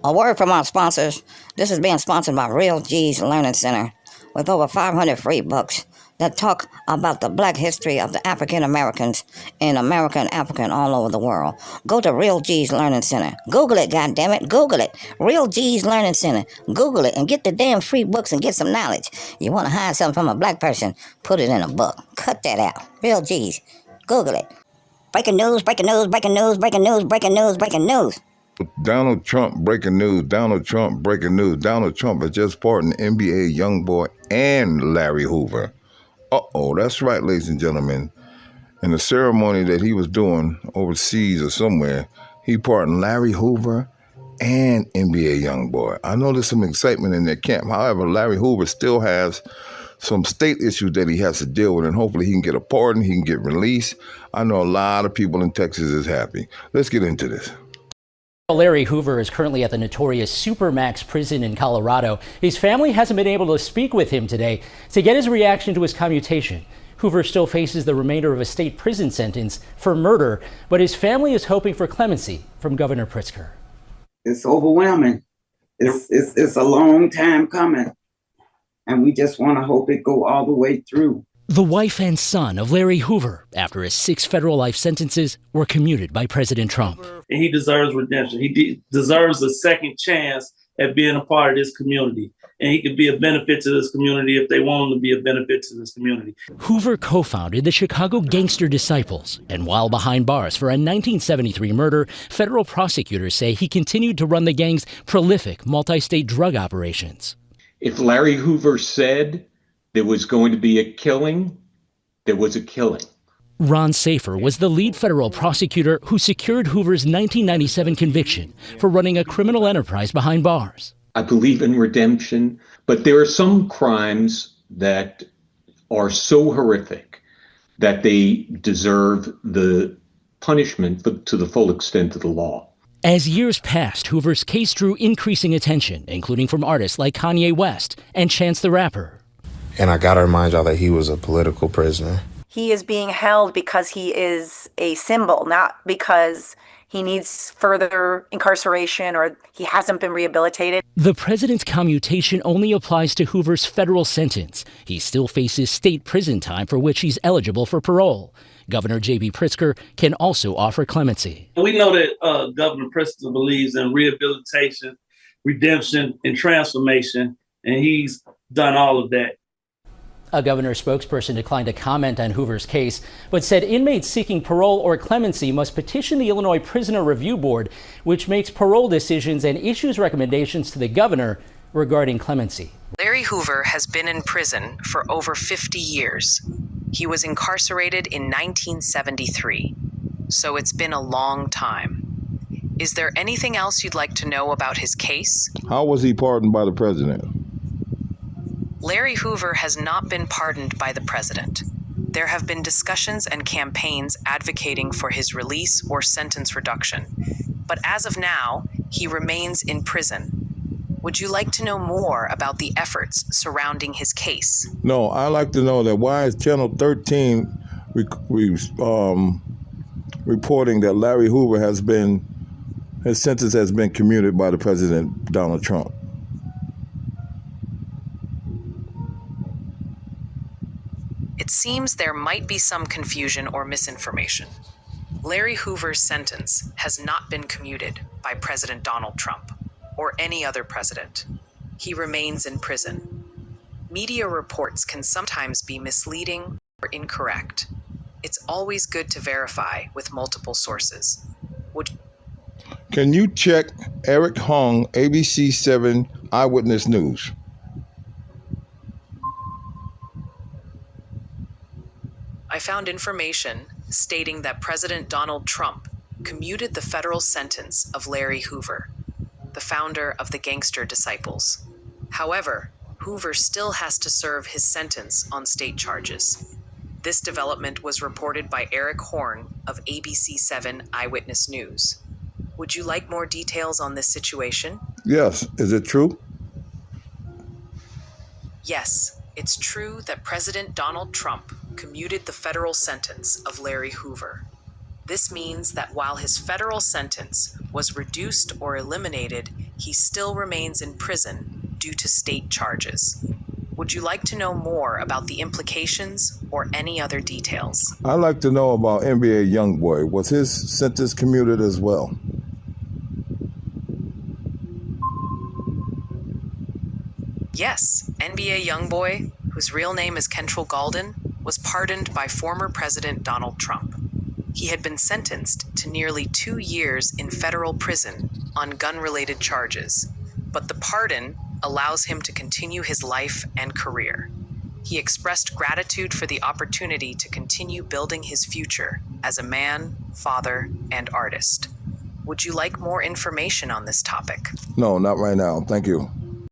A word from our sponsors. This is being sponsored by Real G's Learning Center, with over 500 free books that talk about the black history of the African Americans in America and African all over the world. Go to Real G's Learning Center. Google it, goddammit. Google it. Real G's Learning Center. Google it and get the damn free books and get some knowledge. You want to hide something from a black person, put it in a book. Cut that out. Real G's. Google it. Breaking news, breaking news, breaking news, breaking news, breaking news, breaking news. Donald Trump breaking news. Donald Trump breaking news. Donald Trump has just pardoned NBA youngboy and Larry Hoover. That's right, ladies and gentlemen. In the ceremony that he was doing overseas or somewhere, he pardoned Larry Hoover and NBA youngboy. I know there's some excitement in their camp. However, Larry Hoover still has some state issues that he has to deal with, and hopefully he can get a pardon, he can get released. I know a lot of people in Texas is happy. Let's get into this. Larry Hoover is currently at the notorious Supermax prison in Colorado. His family hasn't been able to speak with him today to get his reaction to his commutation. Hoover still faces the remainder of a state prison sentence for murder, but his family is hoping for clemency from Governor Pritzker. It's overwhelming. It's a long time coming, and we just want to hope it go all the way through. The wife and son of Larry Hoover, after his 6 federal life sentences, were commuted by President Trump. And he deserves redemption. He deserves a second chance at being a part of this community. And he could be a benefit to this community if they want him to be a benefit to this community. Hoover co-founded the Chicago Gangster Disciples, and while behind bars for a 1973 murder, federal prosecutors say he continued to run the gang's prolific multi-state drug operations. If Larry Hoover said there was going to be a killing, there was a killing. Ron Safer was the lead federal prosecutor who secured Hoover's 1997 conviction for running a criminal enterprise behind bars. I believe in redemption, but there are some crimes that are so horrific that they deserve the punishment to the full extent of the law. As years passed, Hoover's case drew increasing attention, including from artists like Kanye West and Chance the Rapper. And I gotta remind y'all that he was a political prisoner. He is being held because he is a symbol, not because he needs further incarceration or he hasn't been rehabilitated. The president's commutation only applies to Hoover's federal sentence. He still faces state prison time for which he's eligible for parole. Governor J.B. Pritzker can also offer clemency. We know that Governor Pritzker believes in rehabilitation, redemption, and transformation, and he's done all of that. A governor spokesperson declined to comment on Hoover's case, but said inmates seeking parole or clemency must petition the Illinois Prisoner Review Board, which makes parole decisions and issues recommendations to the governor regarding clemency. Larry Hoover has been in prison for over 50 years. He was incarcerated in 1973, so it's been a long time. Is there anything else you'd like to know about his case? How was he pardoned by the president? Larry Hoover has not been pardoned by the president. There have been discussions and campaigns advocating for his release or sentence reduction. But as of now, he remains in prison. Would you like to know more about the efforts surrounding his case? No, I'd like to know that why is Channel 13 reporting that Larry Hoover his sentence has been commuted by the President Donald Trump? It seems there might be some confusion or misinformation. Larry Hoover's sentence has not been commuted by President Donald Trump or any other president. He remains in prison. Media reports can sometimes be misleading or incorrect. It's always good to verify with multiple sources. Can you check Eric Hong, ABC 7 Eyewitness News? I found information stating that President Donald Trump commuted the federal sentence of Larry Hoover, the founder of the Gangster Disciples. However, Hoover still has to serve his sentence on state charges. This development was reported by Eric Horn of ABC 7 Eyewitness News. Would you like more details on this situation? Yes. Is it true? Yes, it's true that President Donald Trump commuted the federal sentence of Larry Hoover. This means that while his federal sentence was reduced or eliminated, he still remains in prison due to state charges. Would you like to know more about the implications or any other details? I'd like to know about NBA youngboy. Was his sentence commuted as well? Yes, NBA youngboy, whose real name is Kentrell Gaulden, was pardoned by former President Donald Trump. He had been sentenced to nearly 2 years in federal prison on gun-related charges, but the pardon allows him to continue his life and career. He expressed gratitude for the opportunity to continue building his future as a man, father, and artist. Would you like more information on this topic? No, not right now. Thank you.